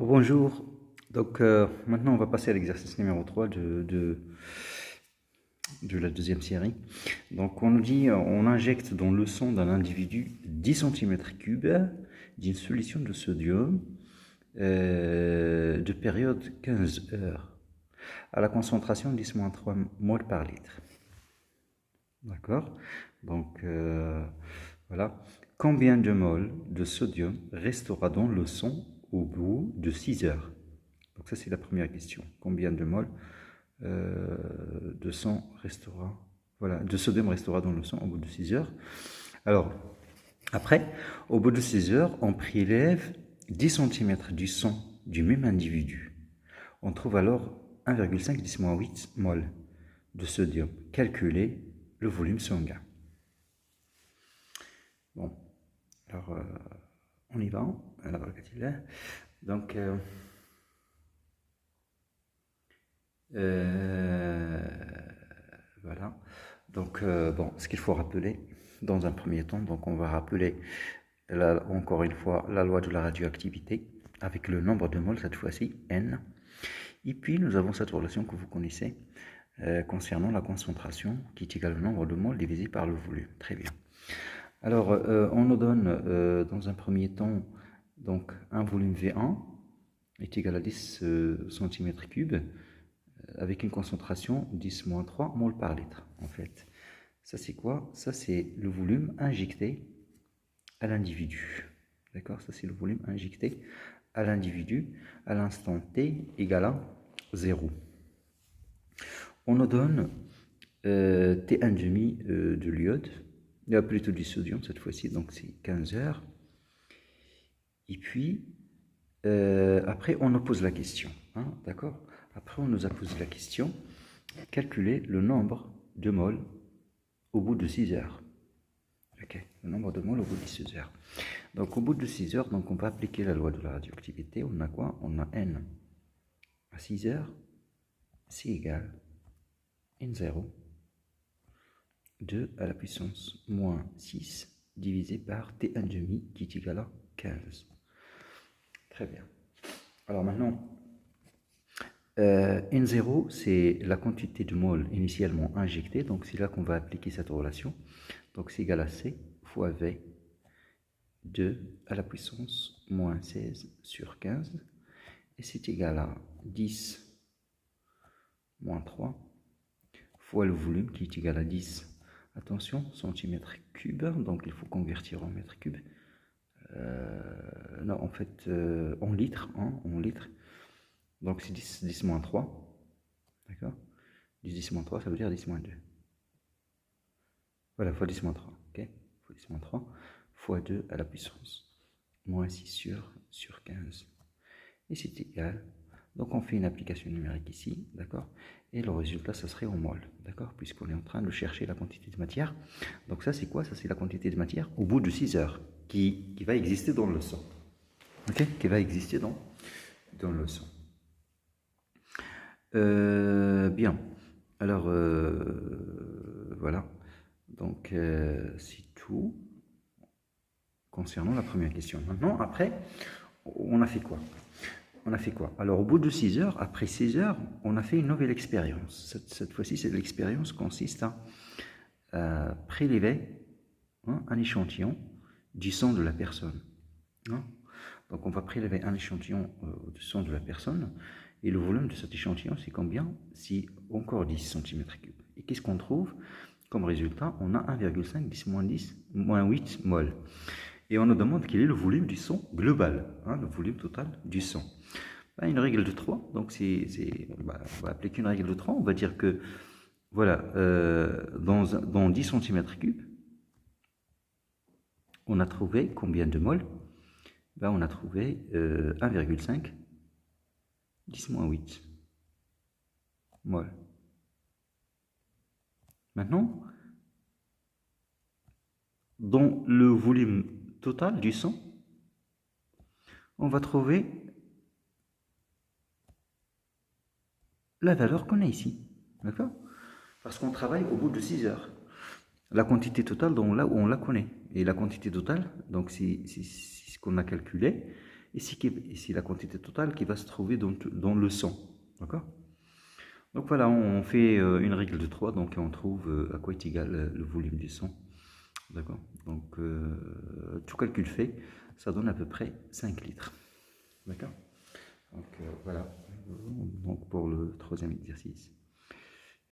Bonjour, donc maintenant on va passer à l'exercice numéro 3 de la deuxième série. Donc on nous dit, on injecte dans le sang d'un individu 10 cm3 d'une solution de sodium de période 15 heures à la concentration 10-3 mol par litre. D'accord. Donc voilà. Combien de moles de sodium restera dans le sang au bout de 6 heures? Donc ça c'est la première question. Combien de moles de sang restera, voilà, de sodium restera dans le sang au bout de 6 heures? Alors, après, au bout de 6 heures, on prélève 10 cm du sang du même individu. On trouve alors 1,5 10-8 mol de sodium. Calculez le volume sanguin. Bon, alors on y va. Alors, donc, voilà. Donc, bon, ce qu'il faut rappeler dans un premier temps, donc on va rappeler encore une fois la loi de la radioactivité avec le nombre de moles, cette fois-ci, N. Et puis, nous avons cette relation que vous connaissez concernant la concentration qui est égale au nombre de moles divisé par le volume. Très bien. Alors, on nous donne dans un premier temps donc un volume V1 est égal à 10 cm3 avec une concentration 10-3 mol par litre. En fait, ça c'est quoi? Ça c'est le volume injecté à l'individu. D'accord? Ça c'est le volume injecté à l'individu à l'instant t égal à 0. On nous donne T1,5 de l'iode, plutôt du sodium cette fois-ci, donc c'est 15 heures. Et puis, après, on nous pose la question, hein, d'accord? Après, on nous a posé la question, calculer le nombre de moles au bout de 6 heures. Ok, le nombre de moles au bout de 6 heures. Donc, au bout de 6 heures, donc on va appliquer la loi de la radioactivité. On a quoi? On a N à 6 heures, c'est égal N0, 2 à la puissance moins 6 divisé par T1,5 qui est égal à 15. Très bien. Alors maintenant, N0, c'est la quantité de moles initialement injectée, donc c'est là qu'on va appliquer cette relation. Donc c'est égal à C fois V, 2 à la puissance moins 16 sur 15, et c'est égal à 10 moins 3 fois le volume qui est égal à 10. Attention, centimètres cubes, donc il faut convertir en mètres cubes. Non, en fait, en litres, hein, en litres. Donc c'est 10 moins 3, d'accord? 10 moins 3, ça veut dire 10 moins 2. Voilà, fois 10 moins 3, ok? Fois 10 moins 3, fois 2 à la puissance moins 6 sur 15. Et c'est égal. Donc on fait une application numérique ici, d'accord? Et le résultat, ça serait en mol, d'accord? Puisqu'on est en train de chercher la quantité de matière. Donc ça, c'est quoi? Ça, c'est la quantité de matière au bout de 6 heures qui va exister dans le sang. Ok? Qui va exister dans le sang. Bien. Alors, voilà. Donc, c'est tout concernant la première question. Maintenant, après, on a fait quoi? On a fait quoi? Alors, au bout de 6 heures, après 6 heures, on a fait une nouvelle expérience. Cette fois-ci, l'expérience consiste à prélever un échantillon du sang de la personne. Hein? Donc, on va prélever un échantillon du sang de la personne. Et le volume de cet échantillon, c'est combien? C'est encore 10 cm3. Et qu'est-ce qu'on trouve? Comme résultat, on a 1,5 10-8 mol. Et on nous demande quel est le volume du sang global, hein, le volume total du sang. Ben, une règle de 3, donc on va appliquer une règle de 3. On va dire que, voilà, dans 10 cm3, on a trouvé combien de mol? Ben, on a trouvé 1,5 10-8 mol. Maintenant, dans le volume total du sang, on va trouver la valeur qu'on a ici. D'accord? Parce qu'on travaille au bout de 6 heures. La quantité totale, là où on la connaît. Et la quantité totale, donc c'est ce qu'on a calculé. ici la quantité totale qui va se trouver dans le sang. D'accord? Donc voilà, on fait une règle de 3, donc on trouve à quoi est égal le volume du sang. D'accord? Donc tout calcul fait, ça donne à peu près 5 litres. D'accord? Donc voilà, donc pour le troisième exercice.